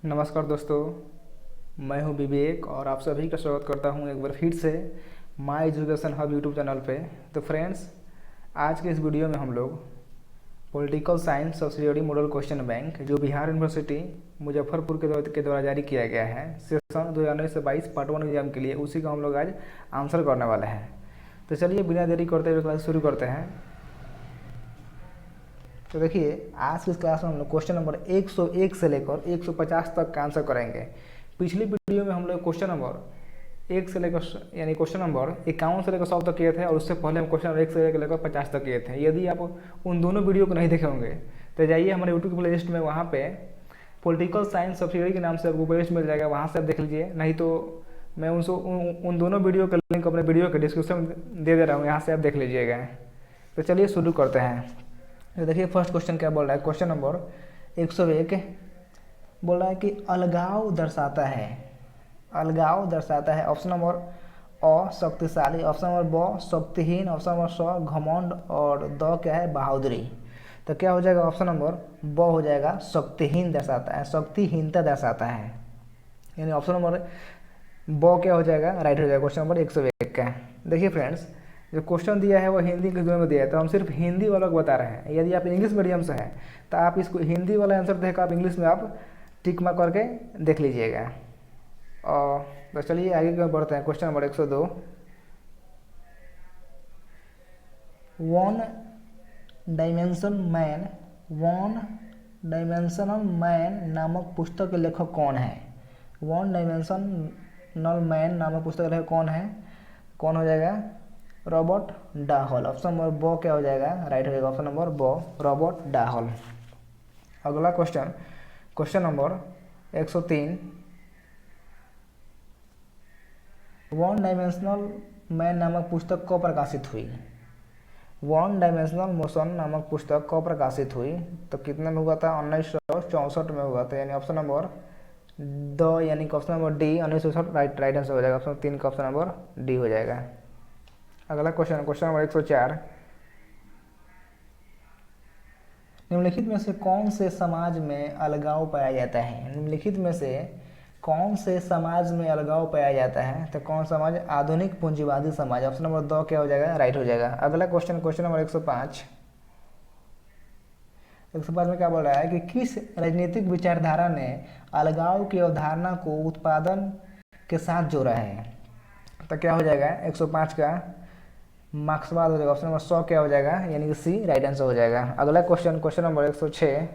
नमस्कार दोस्तों, मैं हूं विवेक और आप सभी का स्वागत करता हूं एक बार फिर से my education hub YouTube channel पे। तो फ्रेंड्स, आज के इस वीडियो में हम लोग political science subsidiary model question bank जो बिहार यूनिवर्सिटी मुजफ्फरपुर के द्वारा जारी किया गया है सेशन 2019 से 22 पार्ट 1 एग्जाम के लिए, उसी का हम लोग आज आंसर करने वाले हैं। तो चलिए बिना देरी करते हुए क्लास शुरू करते हैं। तो देखिए, आज की इस क्लास में हम लोग क्वेश्चन नंबर 101 से लेकर 150 तक का आंसर करेंगे। पिछली वीडियो में हम लोग क्वेश्चन नंबर 1 से लेकर यानी क्वेश्चन नंबर 51 से लेकर 100 तक किए थे, और उससे पहले हम क्वेश्चन नंबर 1 से लेकर 50 तक किए थे। यदि आप उन दोनों वीडियो को नहीं देखे होंगे तो जाइए हमारे यूट्यूब प्ले लिस्ट में, वहाँ पे पॉलिटिकल साइंस सब्सिडियरी के नाम से आपको प्ले लिस्ट मिल जाएगा, वहाँ से आप देख लीजिए। नहीं तो मैं उन दोनों वीडियो का लिंक अपने वीडियो के डिस्क्रिप्शन में दे रहा हूँ, यहाँ से आप देख लीजिएगा। तो चलिए शुरू करते हैं। तो देखिए फर्स्ट क्वेश्चन क्या बोल रहा है। क्वेश्चन नंबर 101 बोल रहा है कि अलगाव दर्शाता है। अलगाव दर्शाता है। ऑप्शन नंबर अ शक्तिशाली, ऑप्शन नंबर ब शक्तिहीन, ऑप्शन नंबर स घमंड, और द क्या है बहादुरी। तो क्या हो जाएगा, ऑप्शन नंबर ब हो जाएगा शक्तिहीन दर्शाता है, शक्तिहीनता दर्शाता है। यानी ऑप्शन नंबर ब क्या हो जाएगा, राइट हो जाएगा क्वेश्चन नंबर 101 का। देखिए फ्रेंड्स, जो क्वेश्चन दिया है वो हिंदी के में दिया है, तो हम सिर्फ हिंदी वाला को बता रहे हैं। यदि आप इंग्लिश मीडियम से हैं तो आप इसको हिंदी वाला आंसर देखकर आप इंग्लिश में आप टिक मार्क करके देख लीजिएगा। और तो चलिए आगे की ओर बढ़ते हैं। Question number 102 one dimensional man नामक पुस्तक के लेखक कौन है। वन डायमेंशनल मैन नामक पुस्तक के लेखक कौन है, कौन हो जाएगा, रॉबर्ट डाहल। ऑप्शन नंबर ब क्या हो जाएगा, राइट हो जाएगा ऑप्शन नंबर ब रॉबर्ट डाहल। अगला question, question number 103 one dimensional man नामक पुस्तक कब प्रकाशित हुई। वन डायमेंशनल मोशन नामक पुस्तक कब प्रकाशित हुई, तो कितने में हुआ था, 1964 में हुआ था। यानी ऑप्शन नंबर द यानी कि option number D 1964 right answer हो जाएगा। ऑप्शन 3 का ऑप्शन नंबर डी हो जाएगा। अगला क्वेश्चन, क्वेश्चन नंबर 104 निम्नलिखित में से कौन से समाज में अलगाव पाया जाता है। निम्नलिखित में से कौन से समाज में अलगाव पाया जाता है, तो कौन समाज, आधुनिक पूंजीवादी समाज। ऑप्शन नंबर 2 क्या हो जाएगा, राइट हो जाएगा। अगला क्वेश्चन, क्वेश्चन नंबर 105 में क्या बोल रहा है कि किस राजनीतिक विचारधारा ने अलगाव की अवधारणा को उत्पादन के साथ जोड़ा है। तो क्या हो जाएगा 105 का, मार्क्सवाद हो जाएगा। ऑप्शन नंबर 100 क्या हो जाएगा, यानी कि सी राइट आंसर हो जाएगा। अगला क्वेश्चन, क्वेश्चन नंबर 106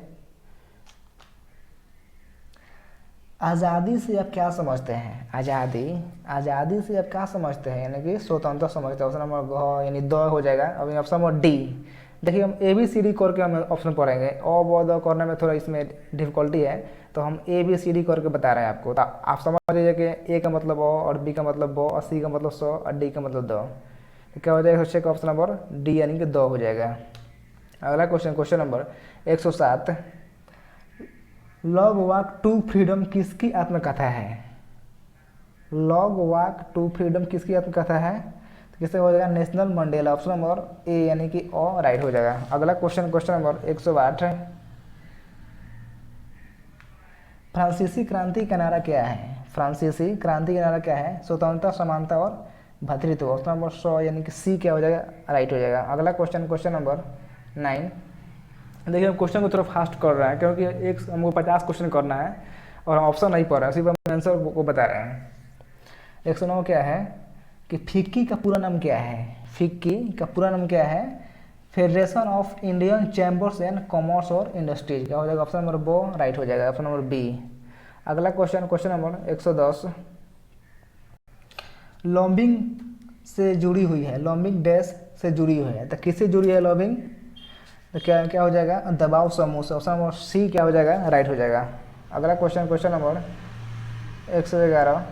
आज़ादी से आप क्या समझते हैं। आज़ादी से आप क्या समझते हैं, यानी कि स्वतंत्रता समझते हैं। ऑप्शन नंबर घ यानी द हो जाएगा। अभी ऑप्शन नंबर डी, देखिए हम ABCD करके हम ऑप्शन पढ़ेंगे, अ ब द करने में थोड़ा इसमें डिफिकल्टी है, तो हम ABCD करके बता रहे हैं आपको। तो आप समझ लीजिए कि ए का मतलब अ, और बी का मतलब ब, और सी का मतलब स, और डी का मतलब द। तो क्या हो जाएगा, सोचिए का ऑप्शन नंबर डी यानी कि द हो जाएगा। अगला question, question number 107 long walk to freedom किसकी आत्मकथा है। लॉग वॉक टू फ्रीडम किसकी आत्मकथा है, तो किससे हो जाएगा, national Mandela. Option number A यानी कि ओ राइट हो जाएगा। अगला क्वेश्चन, क्वेश्चन नंबर 108 फ्रांसीसी क्रांति का नारा क्या है। फ्रांसीसी क्रांति का नारा क्या है, स्वतंत्रता, समानता और भ्रातृत्व। ऑप्शन नंबर 100 यानी कि सी क्या हो जाएगा, राइट हो जाएगा। अगला क्वेश्चन, क्वेश्चन नंबर 9 देखिए हम क्वेश्चन को थोड़ा फास्ट कर रहे हैं क्योंकि एक हमको 50 क्वेश्चन करना है और ऑप्शन नहीं पढ़ रहे हैं, सिर्फ हम आंसर को बता रहे हैं। 109 क्या है कि फिक्की का पूरा नाम क्या है। फिक्की का पूरा नाम क्या है, federation of Indian chambers and commerce और इंडस्ट्रीज। क्या हो जाएगा, ऑप्शन नंबर बो राइट हो जाएगा, ऑप्शन नंबर बी। अगला क्वेश्चन, क्वेश्चन नंबर 110 लॉबिंग से जुड़ी हुई है, लॉबिंग डैश से जुड़ी हुई है, तो किससे जुड़ी है लॉबिंग, तो क्या क्या हो जाएगा, दबाव समूह से। ऑप्शन नंबर सी क्या हो जाएगा, राइट हो जाएगा। अगला क्वेश्चन, क्वेश्चन नंबर 111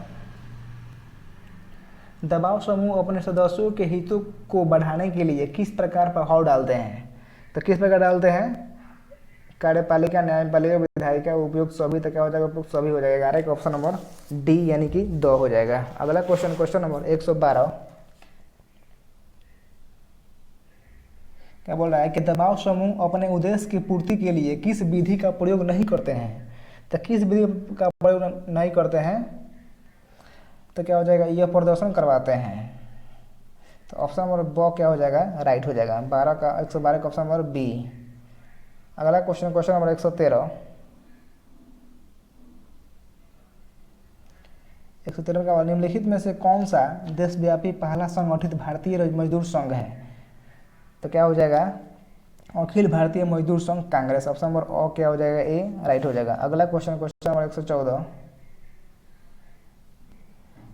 दबाव समूह अपने सदस्यों के हितों को बढ़ाने के लिए किस प्रकार प्रभाव डालते हैं, तो किस प्रकार डालते हैं, कार्यपालिका, न्यायपालिका, विधायिका, उपयुक्त सभी। तो क्या हो जाएगा, उपयुक्त सभी हो जाएगा। 11 का ऑप्शन नंबर डी यानी कि 2 हो जाएगा। अगला क्वेश्चन, क्वेश्चन नंबर 112 क्या बोल रहा है कि दबाव समूह अपने उद्देश्य की पूर्ति के लिए किस विधि का प्रयोग नहीं करते हैं, तो किस विधि का प्रयोग नहीं करते हैं, तो क्या हो जाएगा, यह प्रदर्शन करवाते हैं। तो ऑप्शन नंबर ब क्या हो जाएगा, राइट हो जाएगा। 112 का ऑप्शन नंबर बी। अगला क्वेश्चन नंबर 113। 113 का निम्नलिखित में से कौन सा देशव्यापी पहला संगठित भारतीय मजदूर संघ है, तो क्या हो जाएगा, अखिल भारतीय मजदूर संघ कांग्रेस। ऑप्शन नंबर अ क्या हो जाएगा, ए राइट हो जाएगा। अगला क्वेश्चन नंबर 114।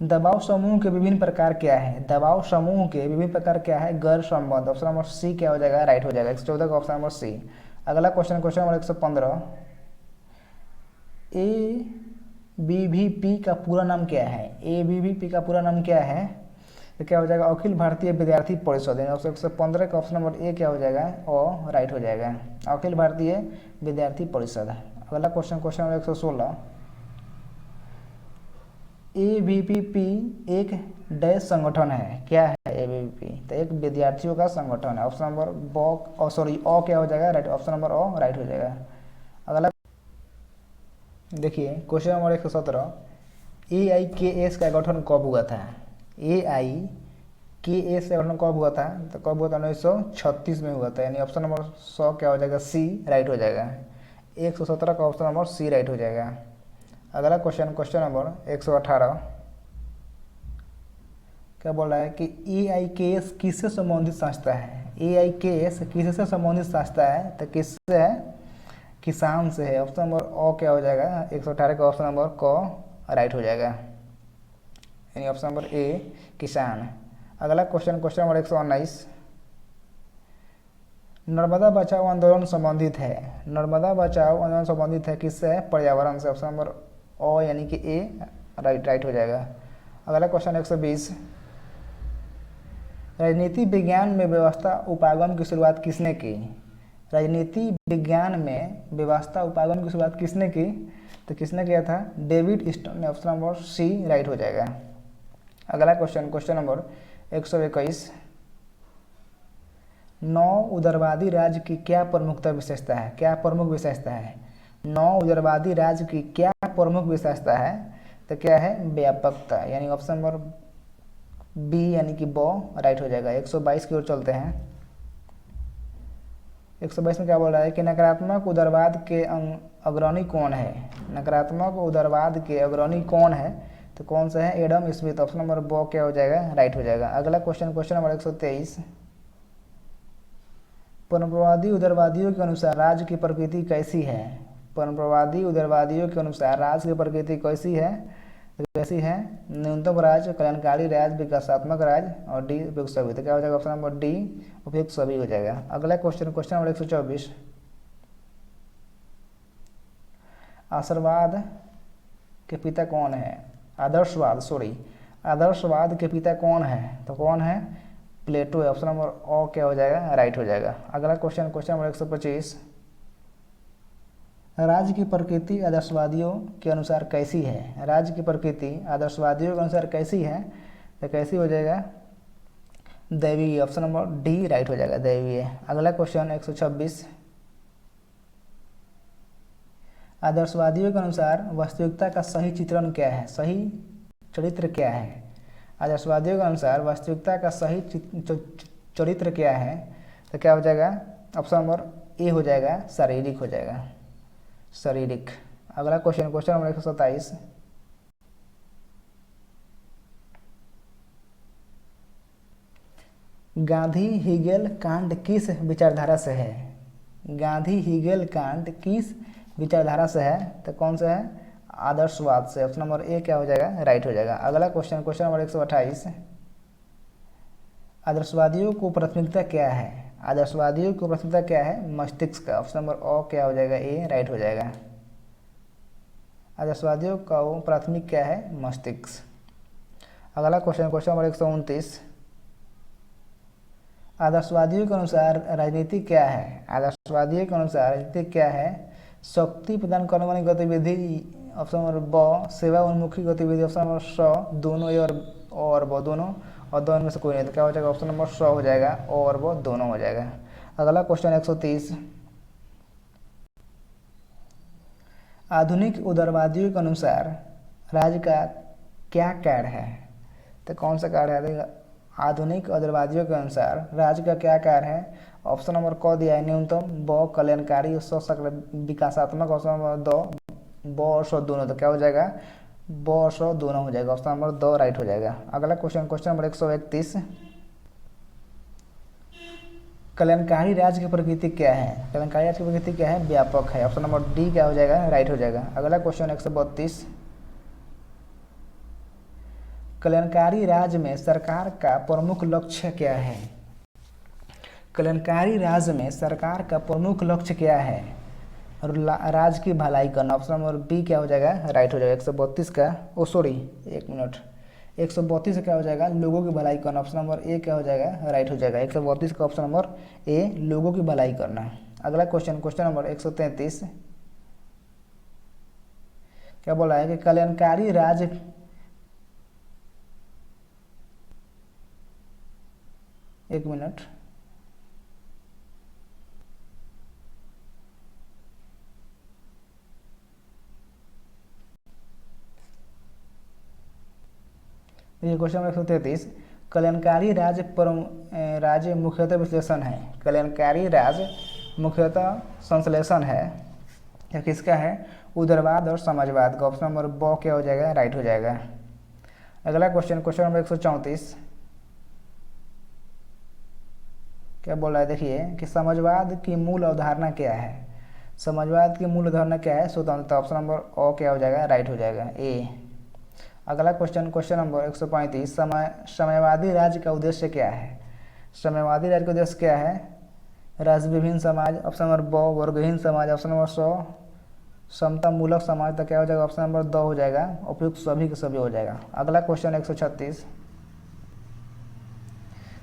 दबाव समूह के विभिन्न प्रकार क्या है, दबाव समूह के विभिन्न प्रकार क्या है, गैर संबंध। ऑप्शन नंबर सी क्या हो जाएगा, राइट हो जाएगा। 114 का ऑप्शन नंबर सी। अगला क्वेश्चन नंबर 115। ABVP का पूरा नाम क्या है, ABVP का पूरा नाम क्या है, तो क्या हो जाएगा, अखिल भारतीय विद्यार्थी परिषद। 115 का ऑप्शन नंबर ए क्या हो जाएगा, और राइट हो जाएगा, अखिल भारतीय विद्यार्थी परिषद। अगला क्वेश्चन नंबर 116। ABVP एक डैश संगठन है, क्या है ABVP, तो एक विद्यार्थियों का संगठन है। ऑप्शन नंबर अ क्या हो जाएगा, right, option number a right हो जाएगा। अगला देखिए क्वेश्चन नंबर 117। AIKS का गठन कब हुआ था, AIKS का गठन कब हुआ था, तो कब हुआ था, 1936 में हुआ था, यानी ऑप्शन नंबर 100 क्या हो जाएगा, सी राइट हो जाएगा। 117 का ऑप्शन नंबर सी राइट हो जाएगा। अगला क्वेश्चन नंबर 118। क्या बोल रहा है कि AIKS किससे संबंधित संस्था है, AIKS किससे संबंधित संस्था है, तो किससे है, किसान से है। ऑप्शन नंबर अ क्या हो जाएगा, 118 का ऑप्शन नंबर क राइट हो जाएगा, यानी ऑप्शन नंबर ए किसान। अगला क्वेश्चन नंबर 119। नर्मदा बचाओ आंदोलन संबंधित है, नर्मदा बचाओ आंदोलन संबंधित है किससे है, पर्यावरण से। ऑप्शन नंबर अ यानी कि ए राइट हो जाएगा। अगला क्वेश्चन 120। राजनीति विज्ञान में व्यवस्था उपागम की शुरुआत किसने की, राजनीति विज्ञान में व्यवस्था उपागम की शुरुआत किसने की, तो किसने किया था, डेविड स्टोन ने। ऑप्शन नंबर सी राइट हो जाएगा। अगला क्वेश्चन नंबर 121। 9 उदारवादी राज्य की क्या प्रमुखता विशेषता है, क्या प्रमुख विशेषता है, 9 उदारवादी राज्य की क्या प्रमुख विशेषता है, तो क्या है, व्यापकता, यानी ऑप्शन नंबर बी यानी कि ब राइट हो जाएगा। 122 की ओर चलते हैं। 122 में क्या बोल रहा है कि नकारात्मक उदारवाद के अग्रणी कौन है, नकारात्मक उदारवाद के अग्रणी कौन है, तो कौन सा है, एडम स्मिथ। ऑप्शन नंबर ब क्या हो जाएगा, राइट हो जाएगा। अगला क्वेश्चन नंबर 123। परंपरावादी उदारवादियों के अनुसार राज्य की प्रकृति कैसी है, परंपरावादी उदारवादियों के अनुसार राज्य की प्रकृति कैसी है, कैसी है, न्यूनतम राज्य, कल्याणकारी राज्य, विकासात्मक राज्य और डी उपयुक्त सभी। तो क्या हो जाएगा, ऑप्शन नंबर डी उपयुक्त सभी हो जाएगा। अगला क्वेश्चन नंबर 124। आदर्शवाद के पिता कौन है, आदर्शवाद के पिता कौन है, तो कौन है, प्लेटो है। ऑप्शन नंबर अ क्या हो जाएगा, राइट हो जाएगा। अगला क्वेश्चन नंबर 125। राज्य की प्रकृति आदर्शवादियों के अनुसार कैसी है, राज्य की प्रकृति आदर्शवादियों के अनुसार कैसी है, तो कैसी हो जाएगा, दैवीय। ऑप्शन नंबर डी राइट हो जाएगा, दैवीय। अगला क्वेश्चन 126। आदर्शवादियों के अनुसार वास्तविकता का सही चित्रण क्या है, सही चरित्र क्या है, आदर्शवादियों के अनुसार वास्तविकता का सही चरित्र क्या है, तो क्या हो जाएगा, ऑप्शन नंबर ए हो जाएगा, शारीरिक हो जाएगा, शारीरिक। अगला क्वेश्चन नंबर 127। गांधी हिगेल कांड किस विचारधारा से है, गांधी हिगेल कांड किस विचारधारा से है, तो कौन सा है, आदर्शवाद से। ऑप्शन नंबर ए क्या हो जाएगा, राइट हो जाएगा। अगला क्वेश्चन नंबर 128। आदर्शवादियों को प्राथमिकता क्या है, आदर्शवादियों को प्राथमिकता क्या है, मस्तिष्क का। ऑप्शन नंबर अ क्या हो जाएगा, ए राइट हो जाएगा। आदर्शवादियों का प्राथमिक क्या है, मस्तिष्क। अगला क्वेश्चन नंबर 129। आदर्शवादियों के अनुसार राजनीति क्या है, आदर्शवादियों के अनुसार राजनीति क्या है, शक्ति प्रदान करने वाली गतिविधि। ऑप्शन नंबर ब सेवा उन्मुखी गतिविधि। ऑप्शन नंबर स दोनों ए और ब दोनों, और दोनों में से कोई नहीं, तो क्या हो जाएगा, ऑप्शन नंबर स हो जाएगा, और ब दोनों हो जाएगा। अगला क्वेश्चन 130। आधुनिक उदारवादियों के अनुसार राज्य का क्या कार्य है? तो कौन सा कार्य है? देखिए, आधुनिक उदारवादियों के अनुसार राज्य का क्या कार्य है? ऑप्शन नंबर क दिया है न्यूनतम, ब कल्याणकारी, सशक्त विकासात्मक, ऑप्शन नंबर दो ब और स दोनों। तो क्या हो जाएगा? ब और स दोनों हो जाएगा, ऑप्शन नंबर दो राइट हो जाएगा। अगला क्वेश्चन, क्वेश्चन नंबर 131, कल्याणकारी राज्य की प्रकृति क्या है? कल्याणकारी राज्य की प्रकृति क्या है? व्यापक है, ऑप्शन नंबर डी क्या हो जाएगा? राइट हो जाएगा। अगला क्वेश्चन 132, कल्याणकारी राज्य में सरकार का प्रमुख लक्ष्य क्या है? कल्याणकारी राज्य में सरकार का प्रमुख लक्ष्य क्या है? और राज्य की भलाई करना, ऑप्शन नंबर बी क्या हो जाएगा? राइट हो जाएगा। 132 का एक मिनट, 132 का क्या हो जाएगा? लोगों की भलाई करना, ऑप्शन नंबर ए क्या हो जाएगा? राइट हो जाएगा। 132 का ऑप्शन नंबर ए लोगों की भलाई करना। अगला क्वेश्चन, क्वेश्चन नंबर 133, क्या बोला है कि कल्याणकारी राज्य एक मिनट, ये क्वेश्चन नंबर 133, कल्याणकारी राज्य मुख्यतः विश्लेषण है। कल्याणकारी राज्य मुख्यतः संश्लेषण है, यह किसका है? उदारवाद और समाजवाद का, ऑप्शन नंबर ब क्या हो जाएगा? राइट हो जाएगा। अगला क्वेश्चन, क्वेश्चन नंबर 134, क्या बोल रहा है? देखिए कि समाजवाद की मूल अवधारणा क्या है? समाजवाद की मूल अवधारणा क्या है? स्वतंत्रता, ऑप्शन नंबर ओ क्या हो जाएगा? राइट हो जाएगा, ए। अगला क्वेश्चन, क्वेश्चन नंबर 135, साम्यवादी राज्य का उद्देश्य क्या है? साम्यवादी राज्य का उद्देश्य क्या है? राज्य विभिन्न समाज, ऑप्शन नंबर ब वर्गहीन समाज, ऑप्शन नंबर समता मूलक समाज। तो क्या हो जाएगा? ऑप्शन नंबर दो हो जाएगा, उपयुक्त सभी के सभी हो जाएगा। अगला क्वेश्चन 136,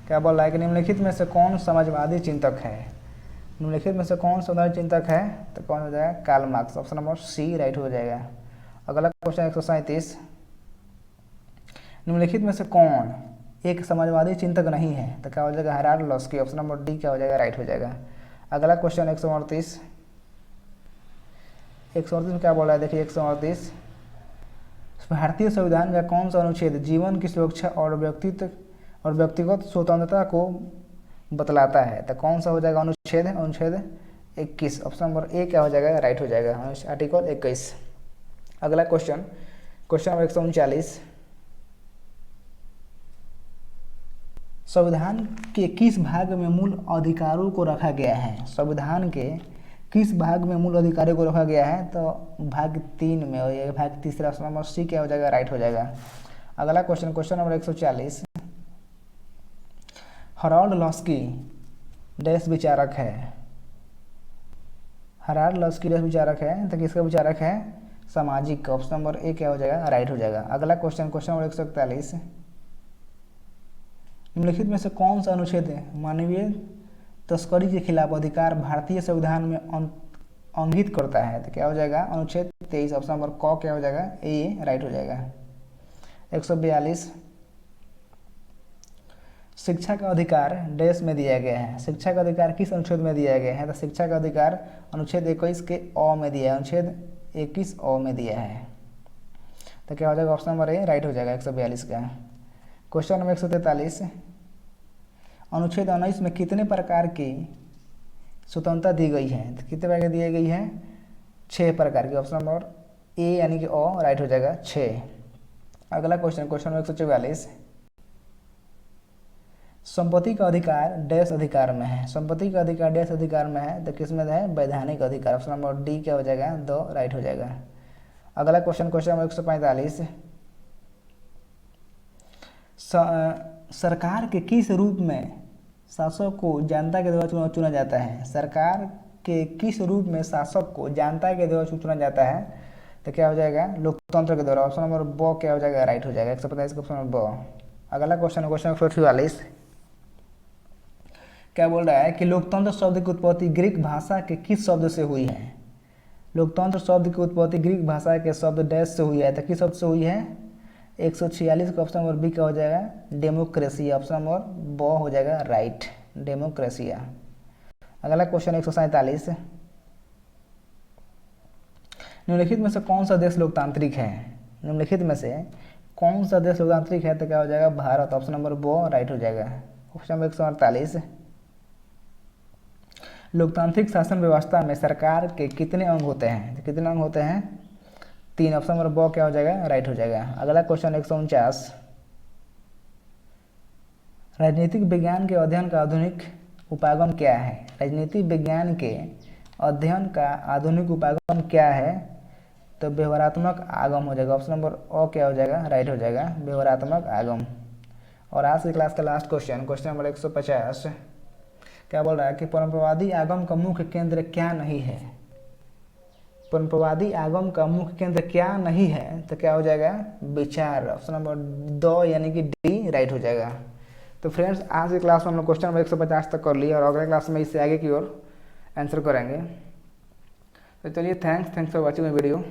क्या बोल रहा है कि निम्नलिखित में से कौन समाजवादी चिंतक है? निम्नलिखित में से कौन समाजवादी चिंतक है? तो कौन हो जाएगा? Karl Marx, option number C right हो जाएगा। अगला क्वेश्चन 137, निम्नलिखित में से कौन एक समाजवादी चिंतक नहीं है? तो क्या हो जाएगा? Herald Laski, option number D क्या हो जाएगा? राइट हो जाएगा। अगला क्वेश्चन 138, 138 में क्या बोला है? देखिए 138, भारतीय संविधान का कौन सा अनुच्छेद जीवन की सुरक्षा और व्यक्तिगत स्वतंत्रता को बतलाता है? तो कौन सा हो जाएगा अनुच्छेद? अनुच्छेद 21, ऑप्शन नंबर ए क्या हो जाएगा? राइट हो जाएगा, आर्टिकल 21। अगला क्वेश्चन, क्वेश्चन नंबर 139, संविधान के किस भाग में मूल अधिकारों को रखा गया है? संविधान के किस भाग में मूल अधिकारों को रखा गया है? तो भाग 3 में, और ये भाग तीसरा, ऑप्शन नंबर सी क्या हो जाएगा? राइट हो जाएगा। अगला question, question number 140, Herald Laski dash विचारक है? हेराल्ड लॉस्की डैश विचारक है, तो किसका विचारक है? सामाजिक, ऑप्शन नंबर ए क्या हो जाएगा? राइट हो जाएगा। अगला क्वेश्चन, क्वेश्चन नंबर 141, निम्नलिखित में से कौन सा अनुच्छेद मानवीय तस्करी के खिलाफ अधिकार भारतीय संविधान में अंकित करता है? तो क्या हो जाएगा? अनुच्छेद 23, ऑप्शन नंबर क क्या हो जाएगा? ए राइट हो जाएगा। 142, शिक्षा का अधिकार डैश में दिया गया है? शिक्षा का अधिकार किस अनुच्छेद में दिया गया है? तो शिक्षा का अधिकार अनुच्छेद 21 के अ में दिया है, अनुच्छेद 21 अ में दिया है। तो क्या हो जाएगा? ऑप्शन नंबर ए राइट हो जाएगा 142 का। क्वेश्चन नंबर 143, अनुच्छेद 19 में कितने प्रकार की स्वतंत्रता दी गई है? तो कितने प्रकार की दी गई है? 6 प्रकार की, ऑप्शन नंबर ए यानी कि ओ राइट हो जाएगा, 6। अगला क्वेश्चन, क्वेश्चन नंबर 144, संपत्ति का अधिकार डैश अधिकार में है? संपत्ति का अधिकार डैश अधिकार में है, तो किस में है? वैधानिक अधिकार, ऑप्शन नंबर डी क्या हो जाएगा? 2 राइट हो जाएगा। अगला क्वेश्चन, क्वेश्चन नंबर 145, सरकार के किस रूप में शासक को जनता के द्वारा चुना जाता है? सरकार के किस रूप में शासक को जनता के द्वारा चुना जाता है? तो क्या हो जाएगा? लोकतंत्र के द्वारा, ऑप्शन नंबर ब क्या हो जाएगा? राइट हो जाएगा। 145 का ऑप्शन नंबर ब। अगला क्वेश्चन, क्वेश्चन 144, क्या बोल रहा है कि लोकतंत्र शब्द की उत्पत्ति ग्रीक भाषा के किस शब्द से हुई है? लोकतंत्र शब्द की उत्पत्ति ग्रीक भाषा के शब्द डैश से हुई है, तो किस शब्द से हुई है? 146 का ऑप्शन नंबर बी क्या हो जाएगा? डेमोक्रेसी, ऑप्शन नंबर ब हो जाएगा राइट, डेमोक्रेसिया। अगला क्वेश्चन 147, निम्नलिखित में से कौन सा देश लोकतांत्रिक है? निम्नलिखित में से कौन सा देश लोकतांत्रिक है? तो क्या हो जाएगा? भारत। ऑप्शन नंबर बो राइट हो जाएगा। क्वेश्चन नंबर 148, लोकतांत्रिक शासन व्यवस्था में सरकार के कितने अंग होते हैं? तो कितने अंग होते हैं? 3। ऑप्शन नंबर बो क्या हो जाएगा? राइट हो जाएगा। अगला क्वेश्चन 149, राजनीतिक विज्ञान के अध्ययन का आधुनिक उपागम क्या है? राजनीतिक विज्ञान के अध्ययन का आधुनिक उपागम क्या है? तो व्यवहारात्मक आगम हो जाएगा। ऑप्शन नंबर ओ क्या हो जाएगा? राइट हो जाएगा, व्यवहारात्मक आगम। और आज की क्लास का लास्ट क्वेश्चन, क्वेश्चन नंबर 150, क्या बोल रहा है कि परंपरावादी आगम का मुख्य केंद्र क्या नहीं है? परंपरावादी आगम का मुख्य केंद्र क्या नहीं है? तो क्या हो जाएगा? विचार। ऑप्शन नंबर 2 यानी कि डी राइट हो जाएगा। तो फ्रेंड्स, आज की क्लास में हम लोग क्वेश्चन नंबर 150 तक कर लिए और अगले क्लास में इससे आगे की ओर आंसर करेंगे। तो चलिए, thanks for watching my video.